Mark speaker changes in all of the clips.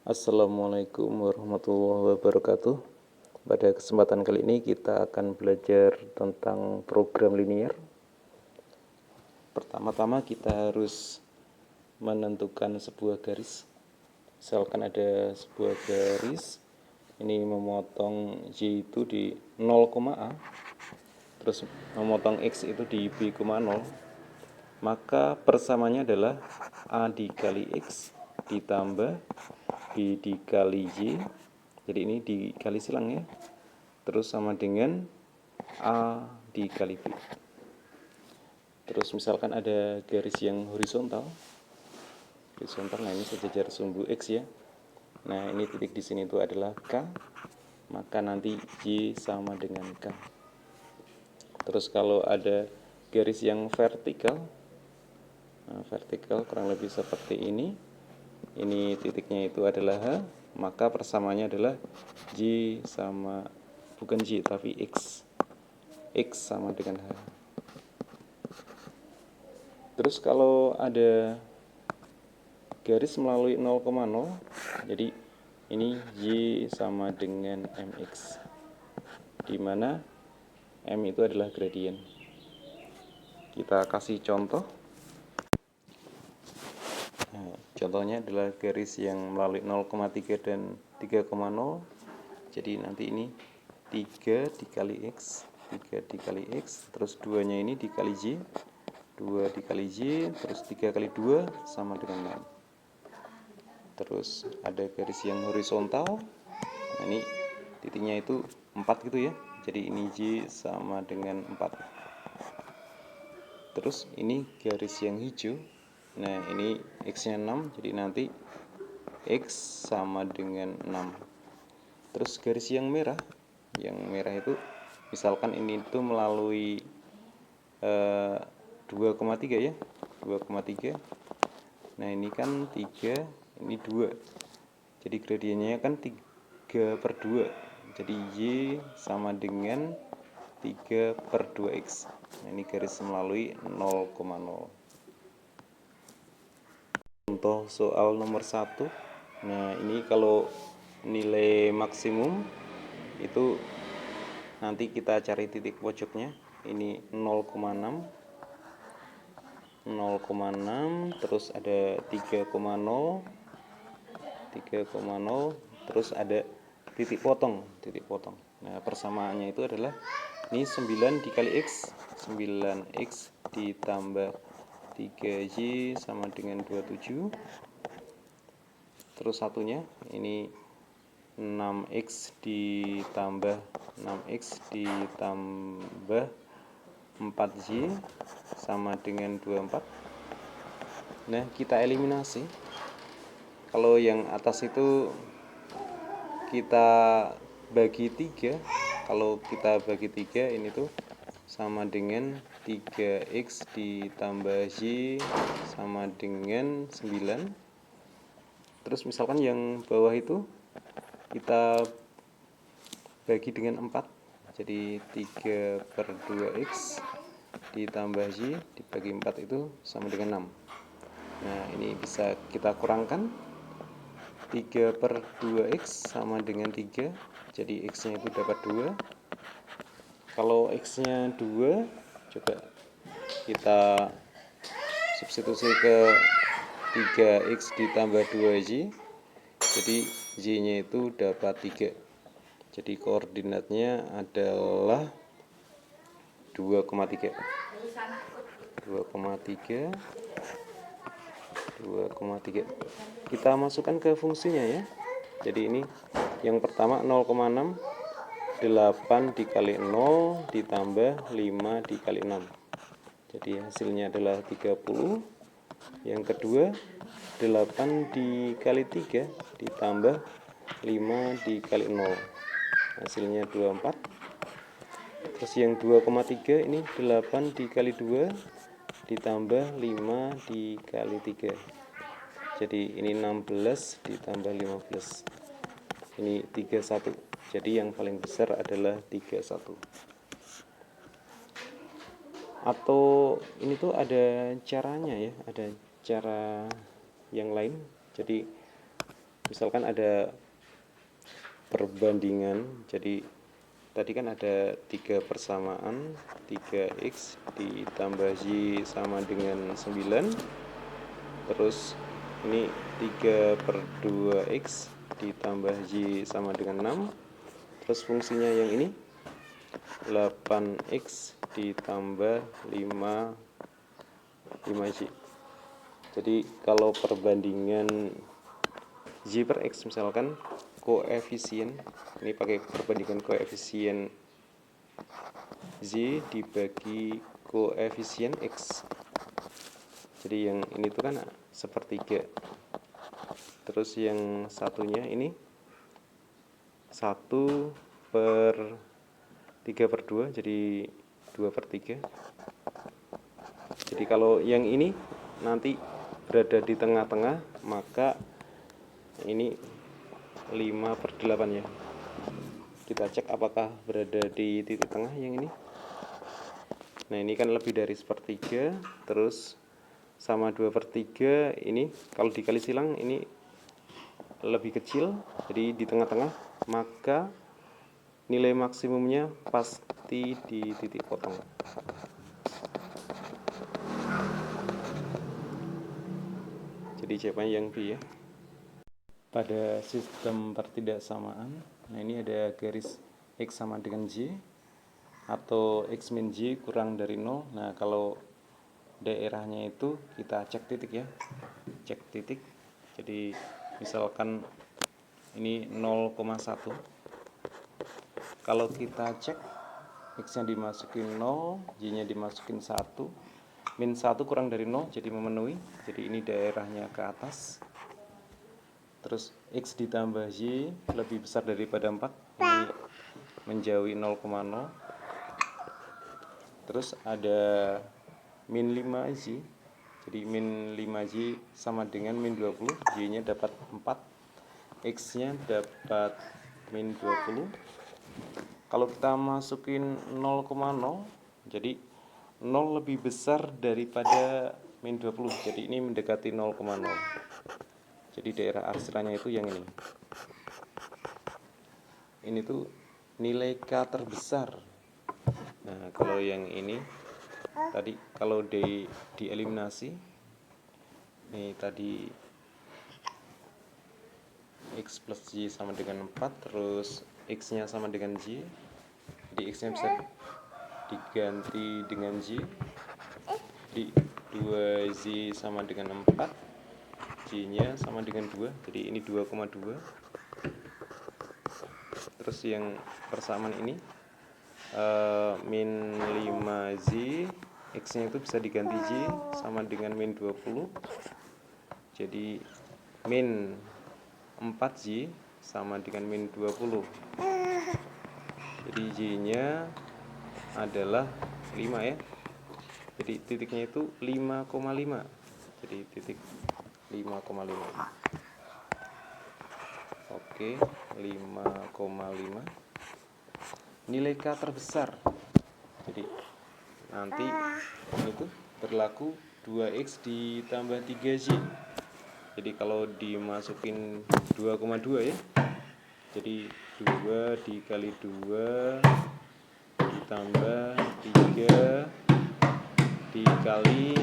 Speaker 1: Assalamualaikum warahmatullahi wabarakatuh. Pada kesempatan kali ini kita akan belajar tentang program linear. Pertama-tama kita harus menentukan sebuah garis. Misalkan ada sebuah garis, ini memotong Y itu di 0,A, terus memotong X itu di B,0, maka persamanya adalah A dikali X ditambah B dikali Y, jadi ini dikali silang ya, terus sama dengan A dikali B. Terus misalkan ada garis yang horizontal, nah ini sejajar sumbu X ya. Nah ini titik di sini itu adalah K, maka nanti Y sama dengan K. Terus kalau ada garis yang vertikal, kurang lebih seperti ini titiknya itu adalah H, maka persamanya adalah Y sama, bukan Y tapi X sama dengan H. Terus kalau ada garis melalui 0,0, jadi ini Y sama dengan MX, di mana M itu adalah gradien. Kita kasih contoh. Nah, contohnya adalah garis yang melalui 0,3 dan 3,0. Jadi nanti ini 3 dikali X, terus 2-nya ini dikali Y, 2 dikali Y, terus 3 kali 2 sama dengan 6. Terus ada garis yang horizontal, nah ini titiknya itu 4 gitu ya, jadi ini Y sama dengan 4. Terus ini garis yang hijau, nah ini X nya 6, jadi nanti X sama dengan 6. Terus garis yang merah itu misalkan ini itu melalui 2,3 ya, 2,3. Nah ini kan 3, ini 2, jadi gradiennya kan 3/2, jadi Y sama dengan 3/2X. Nah ini garis melalui 0,0. Contoh soal nomor 1. Nah ini kalau nilai maksimum itu nanti kita cari titik pojoknya, ini 0,6, terus ada 3,0, terus ada titik potong. Nah persamaannya itu adalah ini 9 dikali X, 9X ditambah 3Y sama dengan 27. Terus satunya ini 6X ditambah 4Y sama dengan 24. Nah kita eliminasi. Kalau yang atas itu kita bagi 3, kalau kita bagi 3 ini tuh sama dengan 3X ditambah Y sama dengan 9. Terus misalkan yang bawah itu kita bagi dengan 4, jadi 3/2X ditambah Y dibagi 4 itu sama dengan 6. Nah ini bisa kita kurangkan, 3/2X sama dengan 3, jadi X nya itu dapat 2. Kalau X nya 2, coba kita substitusi ke 3X ditambah 2Y, jadi Y nya itu dapat 3. Jadi koordinatnya adalah 2,3. Kita masukkan ke fungsinya ya. Jadi ini yang pertama 0,6, 8 dikali 0 ditambah 5 dikali 6. Jadi hasilnya adalah 30. Yang kedua 8 dikali 3 ditambah 5 dikali 0, hasilnya 24. Terus yang 2,3 ini 8 dikali 2 ditambah 5 dikali 3, jadi ini 16 ditambah 15, ini 31. Jadi yang paling besar adalah 31. Atau ini tuh ada caranya ya, ada cara yang lain. Jadi misalkan ada perbandingan, jadi tadi kan ada 3 persamaan, 3x ditambah y sama dengan 9, terus ini 3 per 2x ditambah y sama dengan 6, terus fungsinya yang ini 8x ditambah 5y. Jadi kalau perbandingan y per x, misalkan koefisien, ini pakai perbandingan koefisien y dibagi koefisien x, jadi yang ini tuh kan sepertiga, terus yang satunya ini 1 per 3 per 2, jadi 2 per 3. Jadi kalau yang ini nanti berada di tengah-tengah, maka ini 5 per 8 ya. Kita cek apakah berada di titik tengah yang ini. Nah, ini kan lebih dari sepertiga, terus sama 2 per 3, ini kalau dikali silang ini lebih kecil, jadi di tengah-tengah, maka nilai maksimumnya pasti di titik potong. Jadi jawabannya yang B ya. Pada sistem pertidaksamaan, nah ini ada garis X sama dengan Y, atau X min Y kurang dari 0. Nah, kalau daerahnya itu kita cek titik ya, cek titik. Jadi misalkan ini 0,1, kalau kita cek X nya dimasukin 0, Y nya dimasukin 1, min 1 kurang dari 0, jadi memenuhi, jadi ini daerahnya ke atas. Terus X ditambah Y lebih besar daripada 4, ini menjauhi 0,0. Terus ada min 5Y, jadi min 5Y sama dengan min 20, Y nya dapat 4, X nya dapat min 20. Kalau kita masukin 0,0, jadi 0 lebih besar daripada min 20, jadi ini mendekati 0,0. Jadi daerah arsirannya itu yang ini. Ini tuh nilai K terbesar. Nah, kalau yang ini tadi kalau dieliminasi, ini tadi X plus Y sama dengan 4, terus X nya sama dengan Y, jadi X nya bisa diganti dengan Y, di 2Y sama dengan 4, Y nya sama dengan 2, jadi ini 2,2. Terus yang persamaan ini min 5Y, X nya itu bisa diganti Y sama dengan min 20, jadi min 4Y sama dengan min 20, jadi Y nya adalah 5 ya, jadi titiknya itu 5,5, jadi titik 5,5. Oke, 5,5 nilai K terbesar. Jadi nanti ini tuh berlaku 2X ditambah 3Y. Jadi kalau dimasukin 2,2 ya, jadi 2 dikali 2 ditambah 3 dikali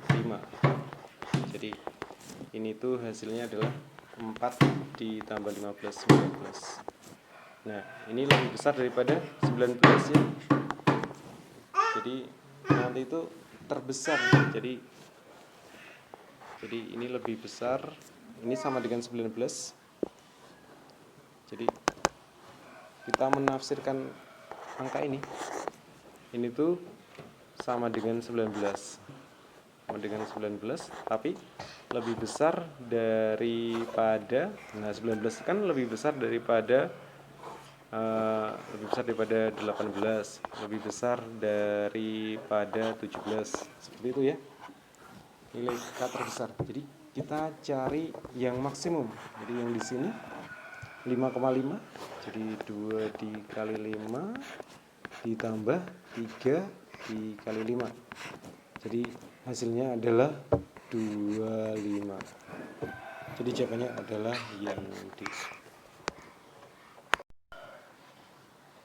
Speaker 1: 5, jadi ini tuh hasilnya adalah 4 ditambah 15, 19. Nah, ini lebih besar daripada 19 ya, jadi nanti itu terbesar, jadi ini lebih besar, ini sama dengan 19. Jadi kita menafsirkan angka ini tuh sama dengan 19, tapi lebih besar daripada, nah 19 kan lebih besar daripada 18, lebih besar daripada 17, seperti itu ya, nilai K terbesar. Jadi kita cari yang maksimum, jadi yang di sini 5,5, jadi 2 dikali 5 ditambah 3 dikali 5, jadi hasilnya adalah 25. Jadi jawabannya adalah yang D.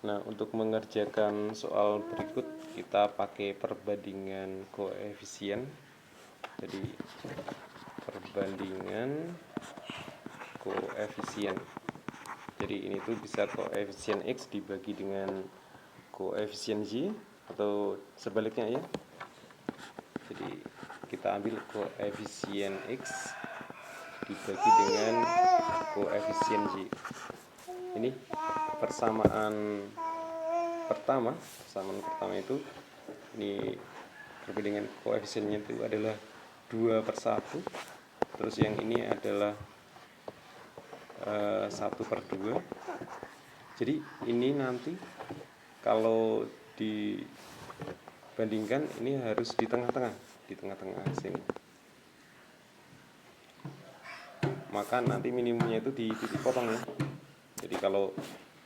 Speaker 1: Nah, untuk mengerjakan soal berikut kita pakai perbandingan koefisien. Jadi perbandingan koefisien. Jadi ini tuh bisa koefisien X dibagi dengan koefisien Y atau sebaliknya ya. Jadi kita ambil koefisien X dibagi dengan koefisien Y. Ini persamaan pertama itu ini perbandingan koefisiennya itu adalah 2/1. Terus yang ini adalah 1/2. Jadi ini nanti kalau dibandingkan ini harus di tengah-tengah sini. Maka nanti minimumnya itu di titik potong ya. Jadi kalau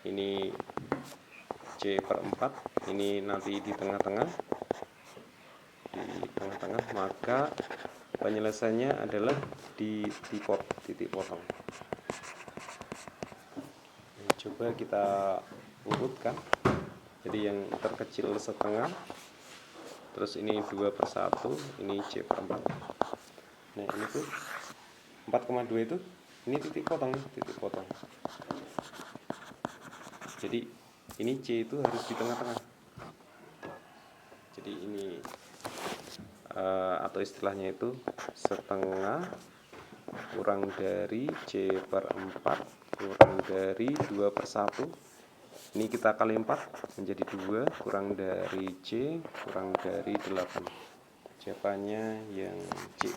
Speaker 1: ini C/4, ini nanti di tengah-tengah, maka penyelesaiannya adalah di titik potong. Nah, coba kita urutkan. Jadi yang terkecil setengah, terus ini 2/1, ini C/4. Nah ini tuh 4,2 itu ini titik potong. Jadi ini C itu harus di tengah-tengah. Jadi ini atau istilahnya itu setengah kurang dari C/4 kurang dari 2/1. Ini kita kali 4 menjadi 2 kurang dari C kurang dari 8. Jawabannya yang C.